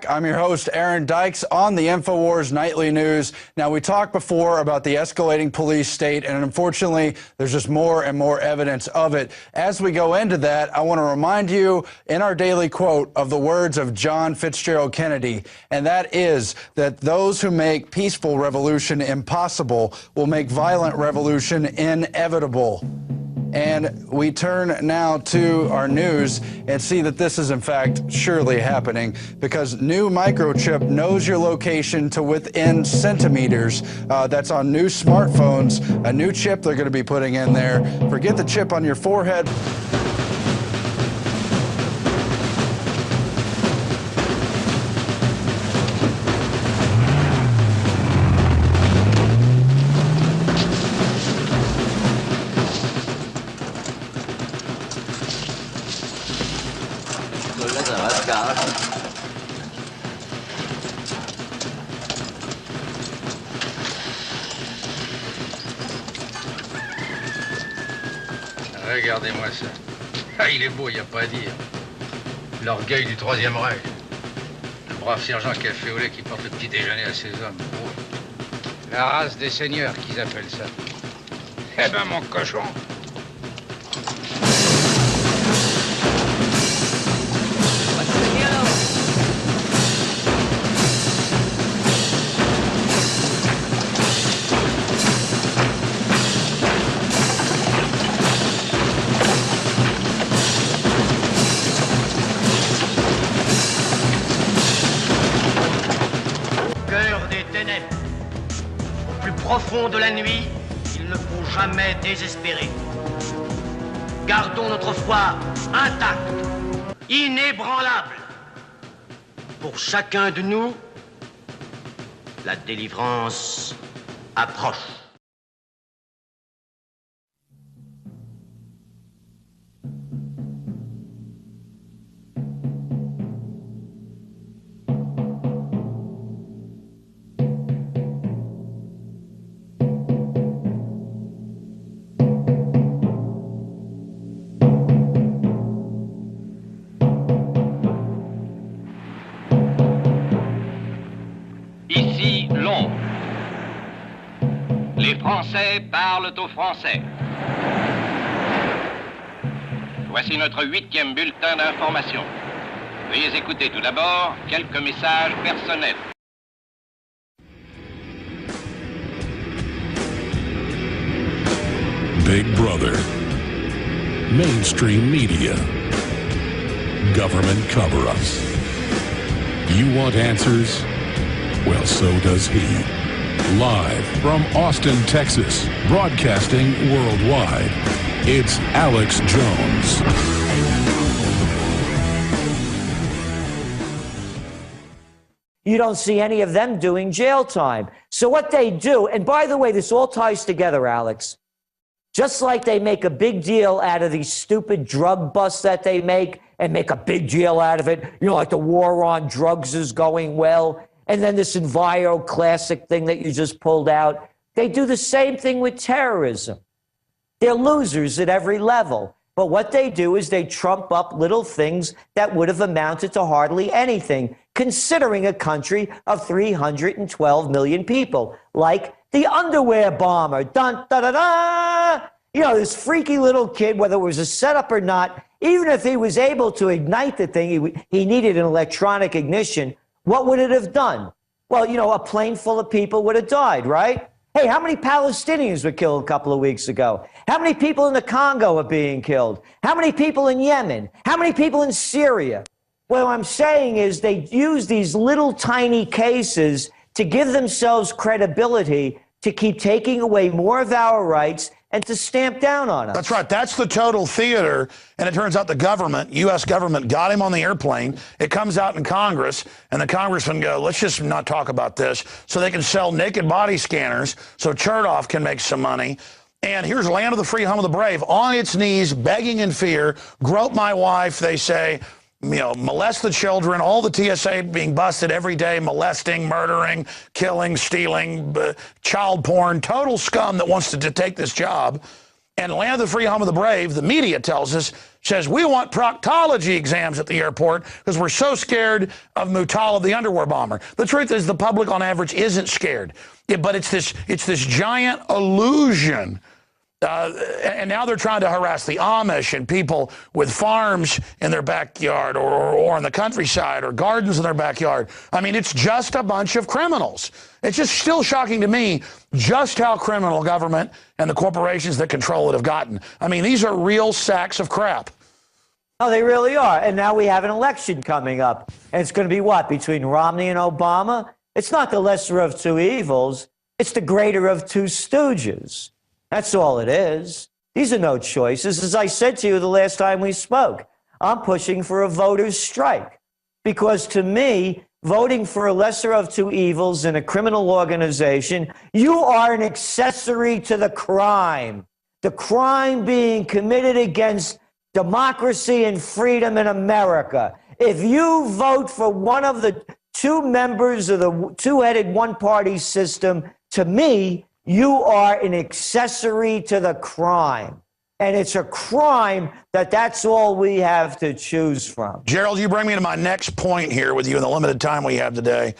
I'm your host, Aaron Dykes, on the InfoWars Nightly News. Now, we talked before about the escalating police state, and unfortunately, there's just more and more evidence of it. As we go into that, I want to remind you in our daily quote of the words of John Fitzgerald Kennedy, and that is that those who make peaceful revolution impossible will make violent revolution inevitable. And we turn now to our news and see that this is in fact surely happening, because new microchip knows your location to within centimeters. That's on new smartphones, a new chip they're going to be putting in there. Forget the chip on your forehead. Regardez-moi ça. Ah, il est beau, il n'y a pas à dire. L'orgueil du Troisième Reich. Le brave sergent café au lait qui porte le petit déjeuner à ses hommes. Oh. La race des seigneurs qu'ils appellent ça. Eh ben, mon cochon. Profond de la nuit, il ne faut jamais désespérer. Gardons notre foi intacte, inébranlable. Pour chacun de nous, la délivrance approche. Les Français parlent aux Français. Voici notre 8e bulletin d'information. Veuillez écouter tout d'abord quelques messages personnels. Big Brother, mainstream media, government cover-ups. You want answers? Well, so does he. Live from Austin, Texas, broadcasting worldwide, it's Alex Jones. You don't see any of them doing jail time. So what they do, and by the way, this all ties together, Alex. Just like they make a big deal out of these stupid drug busts that they make and make a big deal out of it, you know, like the war on drugs is going well, and then this Enviro Classic thing that you just pulled out, they do the same thing with terrorism. They're losers at every level. But what they do is they trump up little things that would have amounted to hardly anything, considering a country of 312 million people, like the underwear bomber, dun, da, da, da. You know, this freaky little kid, whether it was a setup or not, even if he was able to ignite the thing, he needed an electronic ignition. What would it have done? Well, you know, a plane full of people would have died, right? Hey, how many Palestinians were killed a couple of weeks ago? How many people in the Congo are being killed? How many people in Yemen? How many people in Syria? What I'm saying is they use these little tiny cases to give themselves credibility, to keep taking away more of our rights, and to stamp down on us. That's right. That's the total theater. And it turns out the government, U.S. government, got him on the airplane. It comes out in Congress, and the congressmen go, let's just not talk about this, so they can sell naked body scanners so Chertoff can make some money. And here's land of the free, home of the brave, on its knees, begging in fear, grope my wife, they say, molest the children, all the TSA being busted every day, molesting, murdering, killing, stealing, child porn, total scum that wants to take this job. And land of the free, home of the brave, the media tells us, says, we want proctology exams at the airport because we're so scared of Mutalib, the underwear bomber. The truth is the public on average isn't scared. But it's this giant illusion. And now they're trying to harass the Amish and people with farms in their backyard or in the countryside or gardens in their backyard. I mean, it's just a bunch of criminals. It's just still shocking to me just how criminal government and the corporations that control it have gotten. I mean, these are real sacks of crap. Oh, they really are. And now we have an election coming up. And it's going to be what? Between Romney and Obama? It's not the lesser of two evils. It's the greater of two stooges. That's all it is. These are no choices. As I said to you the last time we spoke, I'm pushing for a voters' strike. Because to me, voting for a lesser of two evils in a criminal organization, you are an accessory to the crime. The crime being committed against democracy and freedom in America. If you vote for one of the two members of the two-headed one-party system, to me, you are an accessory to the crime. And it's a crime that's all we have to choose from. Gerald, you bring me to my next point here with you in the limited time we have today.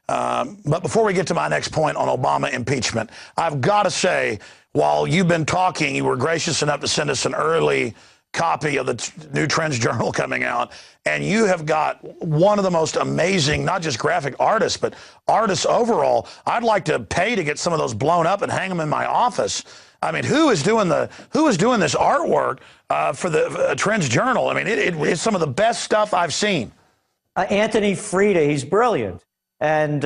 But before we get to my next point on Obama impeachment, I've got to say, while you've been talking, you were gracious enough to send us an early copy of the new Trends Journal coming out, and you have got one of the most amazing, not just graphic artists, but artists overall. I'd like to pay to get some of those blown up and hang them in my office. I mean, who is doing this artwork for the Trends Journal? I mean, it's some of the best stuff I've seen. Anthony Frida, he's brilliant, and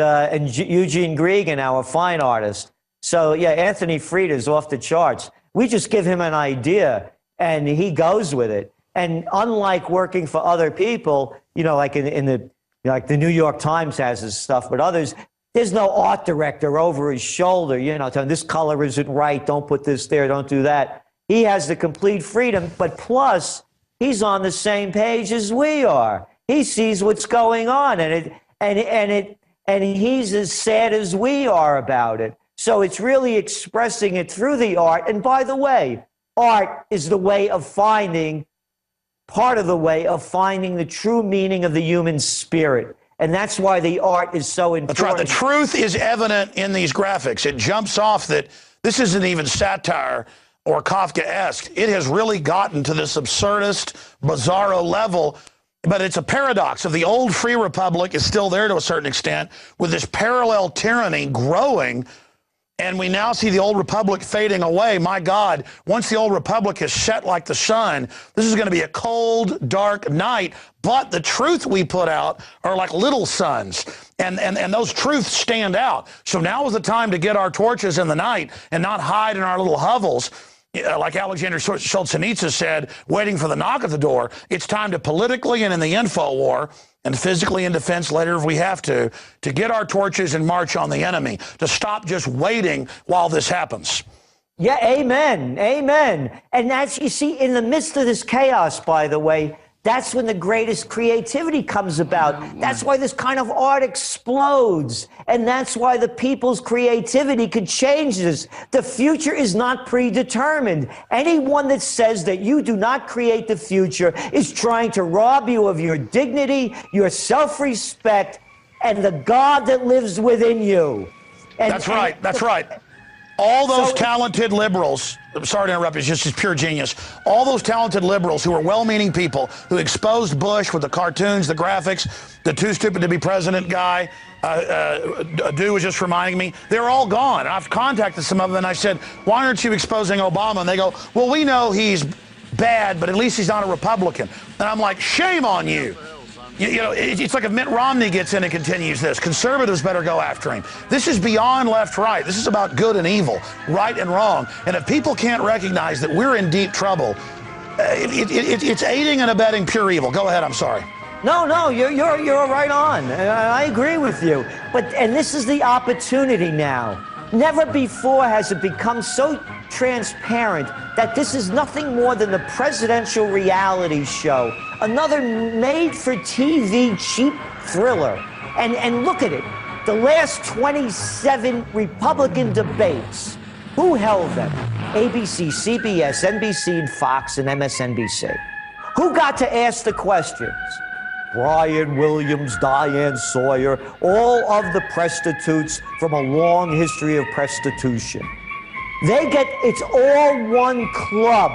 Eugene Gregan, our fine artist. So yeah, Anthony Frida is off the charts. We just give him an idea, and he goes with it. And unlike working for other people, like like the New York Times has his stuff, but others, there's no art director over his shoulder, telling this color isn't right, don't put this there, don't do that. He has the complete freedom, but plus, he's on the same page as we are. He sees what's going on, and he's as sad as we are about it. So it's really expressing it through the art. And by the way, art is part of the way of finding the true meaning of the human spirit. And that's why the art is so important. That's right. The truth is evident in these graphics. It jumps off that this isn't even satire or Kafkaesque. It has really gotten to this absurdist, bizarro level. But it's a paradox of the old free republic is still there to a certain extent, with this parallel tyranny growing. And we now see the old republic fading away. My God, once the old republic is set like the sun, this is going to be a cold, dark night. But the truth we put out are like little suns. And those truths stand out. So now is the time to get our torches in the night and not hide in our little hovels. Like Alexander Solzhenitsyn said, waiting for the knock at the door. It's time to politically and in the info war and physically in defense later if we have to get our torches and march on the enemy, to stop just waiting while this happens. Yeah, amen, amen. And that's, you see, in the midst of this chaos, by the way, that's when the greatest creativity comes about. That's why this kind of art explodes. And that's why the people's creativity could change this. The future is not predetermined. Anyone that says that you do not create the future is trying to rob you of your dignity, your self-respect, and the God that lives within you. That's right. That's right. All those talented liberals, I'm sorry to interrupt, it's just pure genius. All those talented liberals who are well-meaning people who exposed Bush with the cartoons, the graphics, the too stupid to be president guy, dude was just reminding me, they're all gone. And I've contacted some of them and I said, why aren't you exposing Obama? And they go, well, we know he's bad, but at least he's not a Republican. And I'm like, shame on you. It's like if Mitt Romney gets in and continues this, conservatives better go after him. This is beyond left-right. This is about good and evil, right and wrong. And if people can't recognize that we're in deep trouble, it's aiding and abetting pure evil. Go ahead, I'm sorry. No, you're right on. I agree with you. And this is the opportunity now. Never before has it become so transparent that this is nothing more than the presidential reality show, another made-for-TV cheap thriller. And look at it. The last 27 Republican debates, who held them? ABC, CBS, NBC, Fox, and MSNBC. Who got to ask the questions? Brian Williams, Diane Sawyer, all of the prostitutes from a long history of prostitution. It's all one club.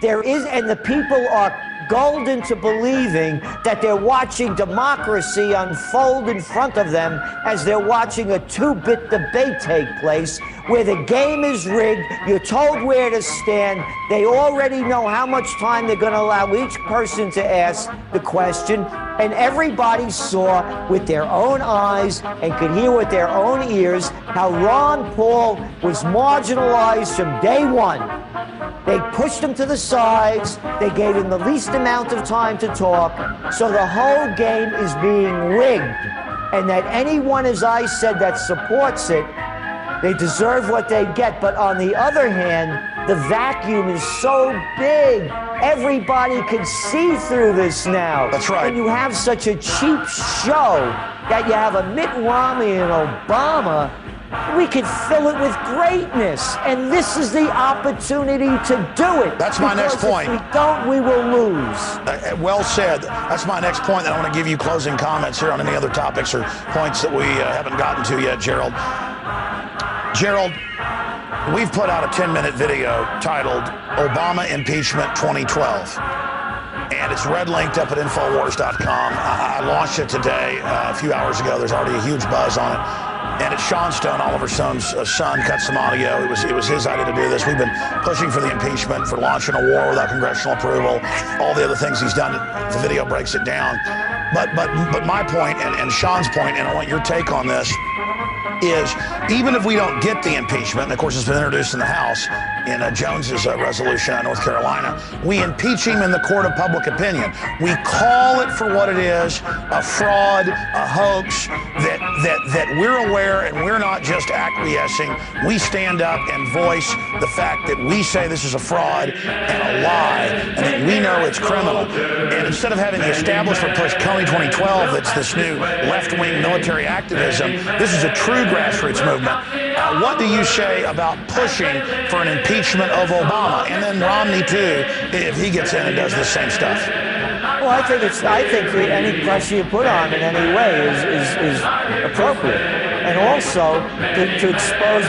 And the people are gulled into believing that they're watching democracy unfold in front of them as they're watching a two-bit debate take place where the game is rigged, you're told where to stand, they already know how much time they're going to allow each person to ask the question, and everybody saw with their own eyes and could hear with their own ears how Ron Paul was marginalized from day one. They pushed him to the sides. They gave him the least amount of time to talk. So the whole game is being rigged. And that anyone, as I said, that supports it, they deserve what they get. But on the other hand, the vacuum is so big. Everybody can see through this now. That's right. And you have such a cheap show that you have a Mitt Romney and Obama. We could fill it with greatness, and this is the opportunity to do it. That's my next point. If we don't, we will lose. Well said. That's my next point. I want to give you closing comments here on any other topics or points that we haven't gotten to yet, Gerald. Gerald, we've put out a 10-minute video titled Obama Impeachment 2012. And it's red-linked up at Infowars.com. I launched it today, a few hours ago. There's already a huge buzz on it. And it's Sean Stone, Oliver Stone's son, cut some audio. It was his idea to do this. We've been pushing for the impeachment, for launching a war without congressional approval, all the other things he's done. The video breaks it down. But my point, and Sean's point, and I want your take on this, is even if we don't get the impeachment, and of course it's been introduced in the House in Jones's resolution in North Carolina, we impeach him in the court of public opinion. We call it for what it is, a fraud, a hoax, that we're aware and we're not just acquiescing. We stand up and voice the fact that we say this is a fraud and a lie and that we know it's criminal. And instead of having the establishment push Coney 2012, that's this new left-wing military activism, this is a true grassroots movement. What do you say about pushing for an impeachment of Obama, and then Romney too, if he gets in and does the same stuff? Well, I think any pressure you put on in any way is appropriate, and also to expose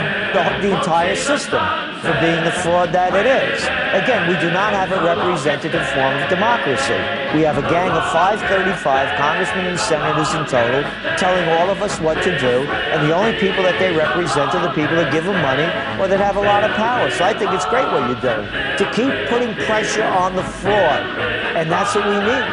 the entire system for being the fraud that it is. Again, we do not have a representative form of democracy. We have a gang of 535 congressmen and senators in total telling all of us what to do, and the only people that they represent are the people that give them money or that have a lot of power. So I think it's great what you're doing, to keep putting pressure on the fraud, and that's what we need.